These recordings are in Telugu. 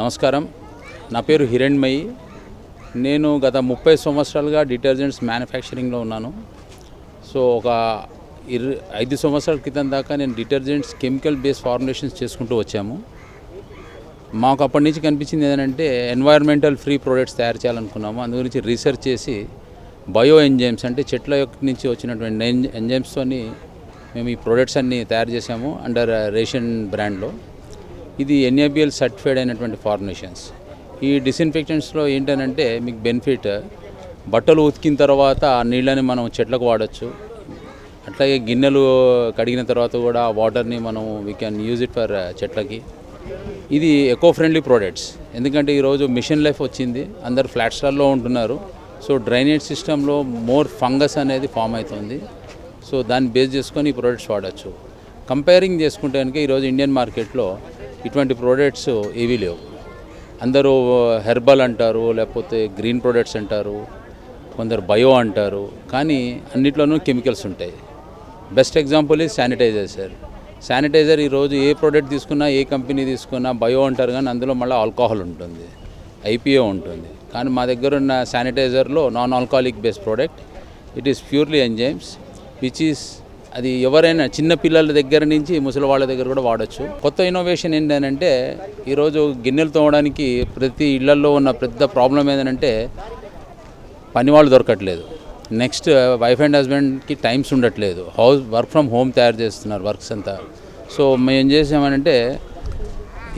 నమస్కారం, నా పేరు హిరణ్మయి. నేను గత 30 సంవత్సరాలుగా డిటర్జెంట్స్ మ్యానుఫ్యాక్చరింగ్లో ఉన్నాను. సో ఒక 5 సంవత్సరాల క్రితం దాకా నేను డిటర్జెంట్స్ కెమికల్ బేస్ ఫార్ములేషన్స్ చేసుకుంటూ వచ్చాము. మాకు అప్పటి నుంచి కనిపించింది ఏంటంటే ఎన్వైర్మెంటల్ ఫ్రీ ప్రోడక్ట్స్ తయారు చేయాలనుకున్నాము. అందు గురించి రీసెర్చ్ చేసి బయో ఎంజైమ్స్ అంటే చెట్ల నుంచి వచ్చినటువంటి ఎంజైమ్స్తోని మేము ఈ ప్రోడక్ట్స్ అన్నీ తయారు చేసాము అండర్ రేషన్ బ్రాండ్లో. ఇది NABL సర్టిఫైడ్ అయినటువంటి ఫార్ములేషన్స్. ఈ డిస్ఇన్ఫెక్టెంట్స్లో ఏంటంటే మీకు బెనిఫిట్, బట్టలు ఉతికిన తర్వాత ఆ నీళ్ళని మనం చెట్లకు వాడచ్చు. అట్లాగే గిన్నెలు కడిగిన తర్వాత కూడా ఆ వాటర్ని మనం we can use it for చెట్లకి. ఇది ఎకో ఫ్రెండ్లీ ప్రోడక్ట్స్. ఎందుకంటే ఈరోజు మిషన్ లైఫ్ వచ్చింది, అందరు ఫ్లాట్ స్టాల్లో ఉంటున్నారు. సో డ్రైనేజ్ సిస్టంలో మోర్ ఫంగస్ అనేది ఫామ్ అవుతుంది. సో దాన్ని బేస్ చేసుకొని ఈ ప్రోడక్ట్స్ వాడచ్చు. కంపేరింగ్ చేసుకుంటే కనుక ఈరోజు ఇండియన్ మార్కెట్లో ఇటువంటి ప్రోడక్ట్స్ ఏవీ లేవు. అందరూ హెర్బల్ అంటారు, లేకపోతే గ్రీన్ ప్రోడక్ట్స్ అంటారు, కొందరు బయో అంటారు, కానీ అన్నిట్లోనూ కెమికల్స్ ఉంటాయి. Best example is sanitiser. ఈరోజు ఏ ప్రోడక్ట్ తీసుకున్నా, ఏ కంపెనీ తీసుకున్నా బయో అంటారు, కానీ అందులో మళ్ళీ ఆల్కహాల్ ఉంటుంది, IPA ఉంటుంది. కానీ మా దగ్గర ఉన్న శానిటైజర్లో non alcoholic based product. It is purely enzymes which is అది ఎవరైనా చిన్న పిల్లల దగ్గర నుంచి ముసలి వాళ్ళ దగ్గర కూడా వాడచ్చు. కొత్త ఇన్నోవేషన్ ఏంటంటే ఈరోజు గిన్నెలు తోమడానికి ప్రతి ఇళ్లలో ఉన్న పెద్ద ప్రాబ్లం ఏంటంటే పనివాళ్ళు దొరకట్లేదు. నెక్స్ట్ వైఫ్ అండ్ హస్బెండ్కి టైమ్స్ ఉండట్లేదు, వర్క్ ఫ్రమ్ హోమ్ తయారు చేస్తున్నారు వర్క్స్ అంతా. సో మేము ఏం చేసామనంటే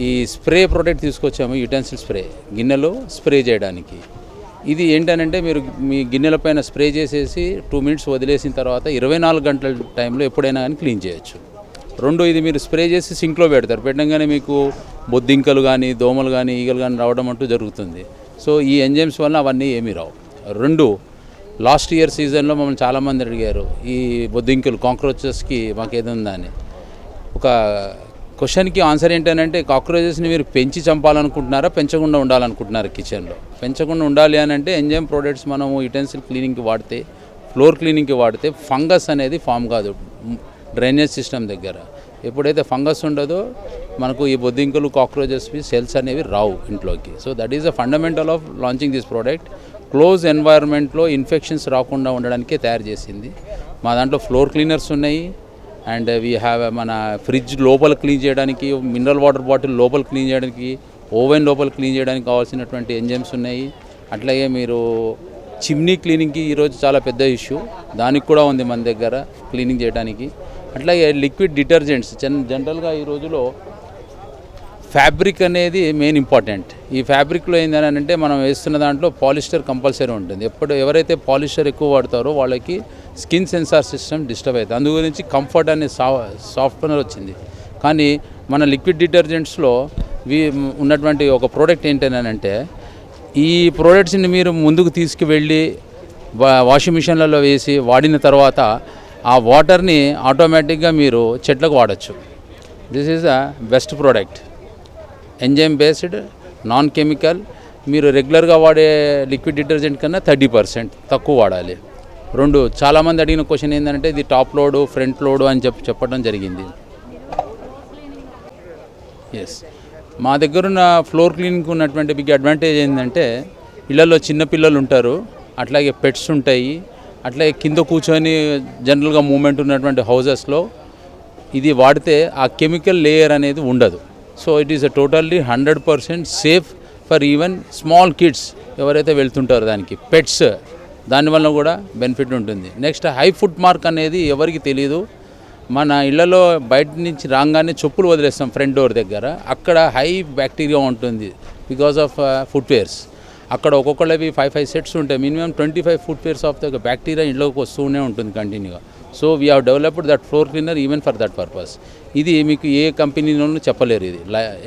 ఈ స్ప్రే ప్రోడక్ట్ తీసుకొచ్చాము, యుటెన్సిల్ స్ప్రే, గిన్నెలు స్ప్రే చేయడానికి. ఇది ఏంటంటే మీరు మీ గిన్నెల పైన స్ప్రే చేసేసి 2 minutes వదిలేసిన తర్వాత 24 గంటల టైంలో ఎప్పుడైనా కానీ క్లీన్ చేయొచ్చు. ఇది మీరు స్ప్రే చేసి సింక్లో పెడతారు, పెట్టంగానే మీకు బొద్దింకలు కానీ, దోమలు కానీ, ఈగలు కానీ రావడం అంటూ జరుగుతుంది. సో ఈ ఎంజైమ్స్ వల్ల అవన్నీ ఏమీ రావు. లాస్ట్ ఇయర్ సీజన్లో మమ్మల్ని చాలామంది అడిగారు ఈ బొద్దింకలు, కాక్రోచెస్కి మాకు ఏదుందా అని. ఒక క్వశ్చన్కి ఆన్సర్ ఏంటంటే కాక్రోచెస్ని మీరు పెంచి చంపాలనుకుంటున్నారా, పెంచకుండా ఉండాలనుకుంటున్నారా? కిచెన్లో పెంచకుండా ఉండాలి అని అంటే ఎంజైమ్ ప్రోడక్ట్స్ మనము యుటెన్సిల్ క్లీనింగ్కి వాడితే, ఫ్లోర్ క్లీనింగ్కి వాడితే ఫంగస్ అనేది ఫామ్ కాదు డ్రైనేజ్ సిస్టమ్ దగ్గర. ఎప్పుడైతే ఫంగస్ ఉండదో మనకు ఈ బొద్దింకలు, కాక్రోచెస్ సెల్స్ అనేవి రావు ఇంట్లోకి. So that is the fundamental of launching this product. Close ఎన్వైర్న్మెంట్లో ఇన్ఫెక్షన్స్ రాకుండా ఉండడానికే తయారు చేసింది. మా దాంట్లో ఫ్లోర్ క్లీనర్స్ ఉన్నాయి, అండ్ వీ హ్యావ్ మన ఫ్రిడ్జ్ లోపల క్లీన్ చేయడానికి, మినరల్ వాటర్ బాటిల్ లోపల క్లీన్ చేయడానికి, ఓవెన్ లోపల క్లీన్ చేయడానికి కావాల్సినటువంటి ఎంజైమ్స్ ఉన్నాయి. అట్లాగే మీరు చిమ్నీ క్లీనింగ్కి ఈరోజు చాలా పెద్ద ఇష్యూ, దానికి కూడా ఉంది మన దగ్గర క్లీనింగ్ చేయడానికి. అట్లాగే లిక్విడ్ డిటర్జెంట్స్ జనరల్గా ఈ రోజులో ఫ్యాబ్రిక్ అనేది మెయిన్ ఇంపార్టెంట్. ఈ ఫ్యాబ్రిక్లో ఏంటంటే మనం వేస్తున్న దాంట్లో పాలిస్టర్ కంపల్సరీ ఉంటుంది. ఎవరైతే పాలిస్టర్ ఎక్కువ వాడతారో వాళ్ళకి స్కిన్ సెన్సార్ సిస్టమ్ డిస్టర్బ్ అవుతుంది. అందు గురించి కంఫర్ట్ అనే సాఫ్ట్వేర్ వచ్చింది. కానీ మన లిక్విడ్ డిటర్జెంట్స్లో ఉన్నటువంటి ఒక ప్రోడక్ట్ ఏంటంటే ఈ ప్రోడక్ట్స్ని మీరు ముందుకు తీసుకువెళ్ళి వాషింగ్ మిషన్లలో వేసి వాడిన తర్వాత ఆ వాటర్ని ఆటోమేటిక్గా మీరు చెట్లకు వాడచ్చు. This is the best product, enzyme based, non chemical. మీరు రెగ్యులర్గా వాడే లిక్విడ్ డిటర్జెంట్ కన్నా 30% తక్కువ వాడాలి. చాలామంది అడిగిన క్వశ్చన్ ఏంటంటే ఇది టాప్ లోడు, ఫ్రంట్ లోడు అని చెప్పడం జరిగింది. ఎస్, మా దగ్గరున్న ఫ్లోర్ క్లీనింగ్కి ఉన్నటువంటి బిగ్ అడ్వాంటేజ్ ఏంటంటే ఇళ్లలో చిన్నపిల్లలు ఉంటారు, అట్లాగే పెట్స్ ఉంటాయి, అట్లాగే కింద కూర్చొని జనరల్గా మూమెంట్ ఉన్నటువంటి హౌజెస్లో ఇది వాడితే ఆ కెమికల్ లేయర్ అనేది ఉండదు. So it is totally 100% safe for even small kids ఎవరైతే వెళ్తుంటారో దానికి. పెట్స్ దానివల్ల కూడా బెనిఫిట్ ఉంటుంది. నెక్స్ట్ హై ఫుట్ మార్క్ అనేది ఎవరికి తెలియదు. మన ఇళ్లలో బయట నుంచి రాగానే చెప్పులు వదిలేస్తాం ఫ్రంట్ డోర్ దగ్గర, అక్కడ హై బ్యాక్టీరియా ఉంటుంది బికాస్ ఆఫ్ ఫుట్వేర్స్. అక్కడ ఒక్కొక్కళ్ళవి 5 సెట్స్ ఉంటాయి, minimum 25 footwears of the bacteria ఇంట్లోకి వస్తూనే ఉంటుంది కంటిన్యూగా. So we have developed that floor cleaner even for that purpose. ఇది మీకు ఏ కంపెనీలోనూ చెప్పలేరు, ఇది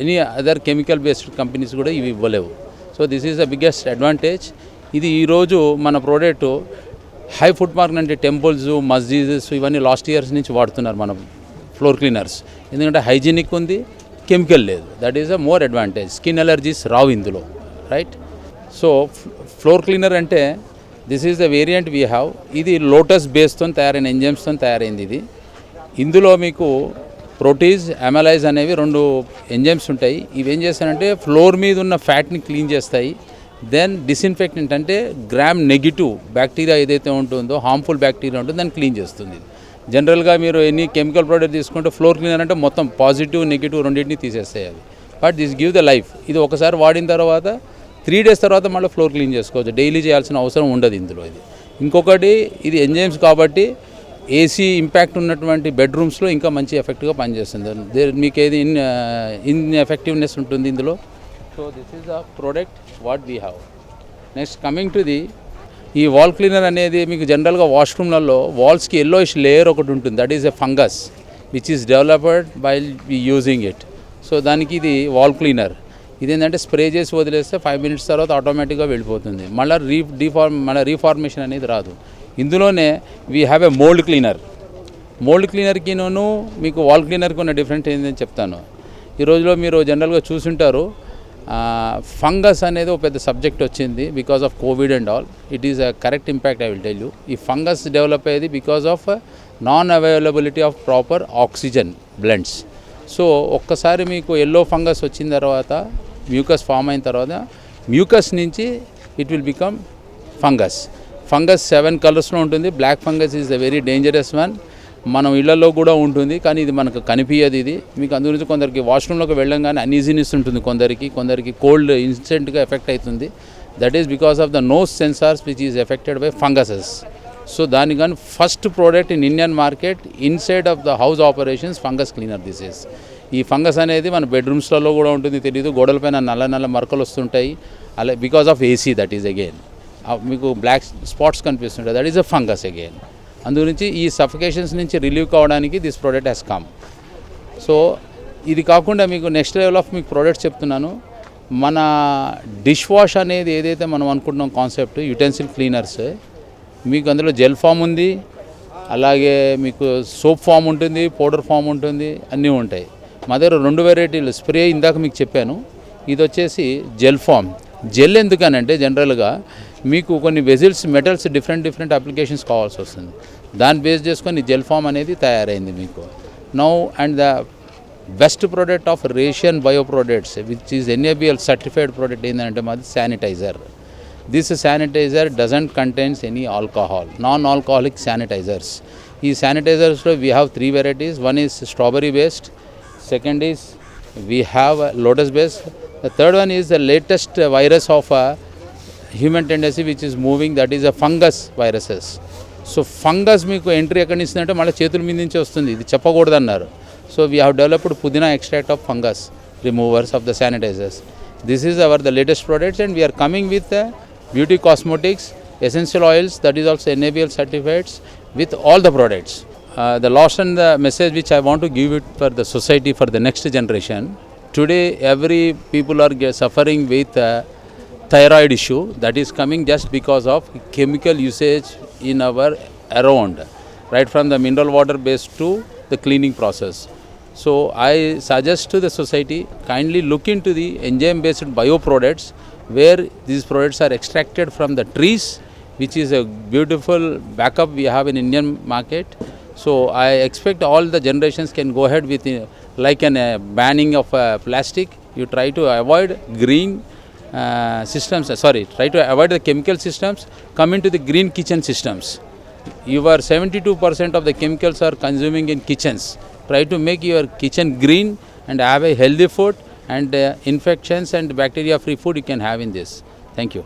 any other chemical based companies కూడా ఇవి ఇవ్వలేవు. So this is the biggest advantage. ఇది ఈరోజు మన ప్రోడక్ట్ హై ఫుట్ మార్క్ అంటే టెంపుల్స్, మస్జిద్స్ ఇవన్నీ లాస్ట్ ఇయర్స్ నుంచి వాడుతున్నారు మన ఫ్లోర్ క్లీనర్స్. ఎందుకంటే హైజీనిక్ ఉంది, కెమికల్ లేదు. That is a more advantage. Skin allergies రావు ఇందులో, రైట్? సో ఫ్లోర్ క్లీనర్ అంటే this is the variant we have. ఇది లోటస్ బేస్తో తయారైన ఎంజైమ్స్తో తయారైంది ఇది. ఇందులో మీకు ప్రోటీజ్, అమైలైజ్ అనేవి 2 ఎంజైమ్స్ ఉంటాయి. ఇవి ఏం చేస్తాయంటే ఫ్లోర్ మీద ఉన్న ఫ్యాట్ని క్లీన్ చేస్తాయి. దెన్ డిస్ఇన్ఫెక్టెంట్ అంటే గ్రామ్ నెగిటివ్ బ్యాక్టీరియా ఏదైతే ఉంటుందో, హార్మ్ఫుల్ బ్యాక్టీరియా ఉంటుందో దాన్ని క్లీన్ చేస్తుంది. జనరల్గా మీరు ఎన్ని కెమికల్ ప్రోడక్ట్ తీసుకుంటే ఫ్లోర్ క్లీనర్ అంటే మొత్తం పాజిటివ్ నెగిటివ్ రెండింటిని తీసేస్తాయి అవి. But this give the life. ఇది ఒకసారి వాడిన తర్వాత 3 days తర్వాత మళ్ళీ ఫ్లోర్ క్లీన్ చేసుకోవచ్చు, డైలీ చేయాల్సిన అవసరం ఉండదు ఇందులో. ఇది ఇంకొకటి, ఇది ఎంజైమ్స్ కాబట్టి ఏసీ ఇంపాక్ట్ ఉన్నటువంటి బెడ్రూమ్స్లో ఇంకా మంచి ఎఫెక్ట్గా పనిచేస్తుంది. మీకు ఏది ఇన్ ఎఫెక్టివ్నెస్ ఉంటుంది ఇందులో. So this is the product what we have. Next coming to the ఈ వాల్ క్లీనర్ అనేది మీకు జనరల్గా వాష్రూమ్లలో వాల్స్కి ఎల్లోయిష్ లేయర్ ఒకటి ఉంటుంది. That is a fungus which is developed by using it. So దానికి ఇది వాల్ క్లీనర్. ఇదేంటంటే స్ప్రే చేసి వదిలేస్తే 5 minutes తర్వాత ఆటోమేటిక్గా వెళ్ళిపోతుంది. మళ్ళీ రీఫార్మేషన్ అనేది రాదు. ఇందులోనే we have a mould cleaner. Mould క్లీనర్కిను మీకు వాల్ క్లీనర్కి ఉన్న డిఫరెంట్ ఏంటని చెప్తాను. ఈ రోజులో మీరు జనరల్గా చూసుంటారు, ఫంగస్ అనేది ఒక పెద్ద సబ్జెక్ట్ వచ్చింది because of Covid and all. It is a correct impact, I will tell you. ఈ ఫంగస్ డెవలప్ అయ్యేది because of non availability of proper oxygen blends. So ఒక్కసారి మీకు ఎల్లో ఫంగస్ వచ్చిన తర్వాత, మ్యూకస్ ఫామ్ అయిన తర్వాత, మ్యూకస్ నుంచి it will become fungus. Fungus 7 కలర్స్లో ఉంటుంది. Black fungus is the very dangerous one. మనం ఇళ్లలో కూడా ఉంటుంది, కానీ ఇది మనకు కనిపించదు. ఇది మీకు అందు గురించి కొందరికి వాష్రూమ్లోకి వెళ్ళంగానే అన్ఈజీనెస్ ఉంటుంది, కొందరికి కోల్డ్ ఇన్స్టెంట్గా ఎఫెక్ట్ అవుతుంది. That is because of the nose sensors which is affected by funguses. So దానికి కానీ first product in Indian market inside of the house operations fungus cleaner this is. ఈ ఫంగస్ అనేది మన బెడ్రూమ్స్లలో కూడా ఉంటుంది, తెలియదు. గోడలపైన నల్ల మరకలు వస్తుంటాయి, అలా because of AC. That is again మీకు బ్లాక్ స్పాట్స్ కనిపిస్తుంటాయి. That is a fungus again. అందుగురించి ఈ సఫికేషన్స్ నుంచి రిలీవ్ కావడానికి this product has come. So ఇది కాకుండా మీకు నెక్స్ట్ లెవెల్ ఆఫ్ మీకు ప్రోడక్ట్స్ చెప్తున్నాను. మన డిష్ వాష్ అనేది ఏదైతే మనం అనుకుంటున్నాం కాన్సెప్ట్, యుటెన్సిల్ క్లీనర్స్, మీకు అందులో జెల్ ఫామ్ ఉంది, అలాగే మీకు సోప్ ఫామ్ ఉంటుంది, పౌడర్ ఫామ్ ఉంటుంది, అన్నీ ఉంటాయి. మా దగ్గర 2 వెరైటీలు. స్ప్రే ఇందాక మీకు చెప్పాను, ఇది వచ్చేసి జెల్ ఫామ్. జెల్ ఎందుకనంటే జనరల్గా మీకు కొన్ని వెజిల్స్, మెటల్స్ డిఫరెంట్ అప్లికేషన్స్ కావాల్సి వస్తుంది. దాన్ని బేస్ చేసుకొని జెల్ ఫామ్ అనేది తయారైంది మీకు. Now and the best product of రేషియన్ bio products which is NABL certified product ఏంటంటే మాది sanitiser. This sanitiser doesn't contains any alcohol, non alcoholic sanitisers. ఈ శానిటైజర్స్లో we have 3 varieties. One is strawberry based, second is we have lotus based, the third one is the latest virus of human tendency which is moving, that is a fungus viruses. So fungus మీకు ఎంట్రీ ఎక్కడి నుంచి అంటే మళ్ళీ చేతుల మీద నుంచి వస్తుంది, ఇది చెప్పకూడదు అన్నారు. So we have developed pudina extract of fungus removers of the sanitisers. This is the latest products and we're coming with beauty cosmetics, essential oils, that is also NABL certified with all the products. The last and the message which I want to give it for the society, for the next generation. Today every people are suffering with thyroid issue that is coming just because of chemical usage in our around, right from the mineral water based to the cleaning process. So I suggest to the society, kindly look into the enzyme based bio products where these products are extracted from the trees, which is a beautiful backup we have in Indian market. So I expect all the generations can go ahead with like an banning of plastic. You try to avoid green systems, try to avoid the chemical systems, come into the green kitchen systems. Your 72% of the chemicals are consuming in kitchens. Try to make your kitchen green and have a healthy food, and infections and bacteria free food you can have in this. Thank you.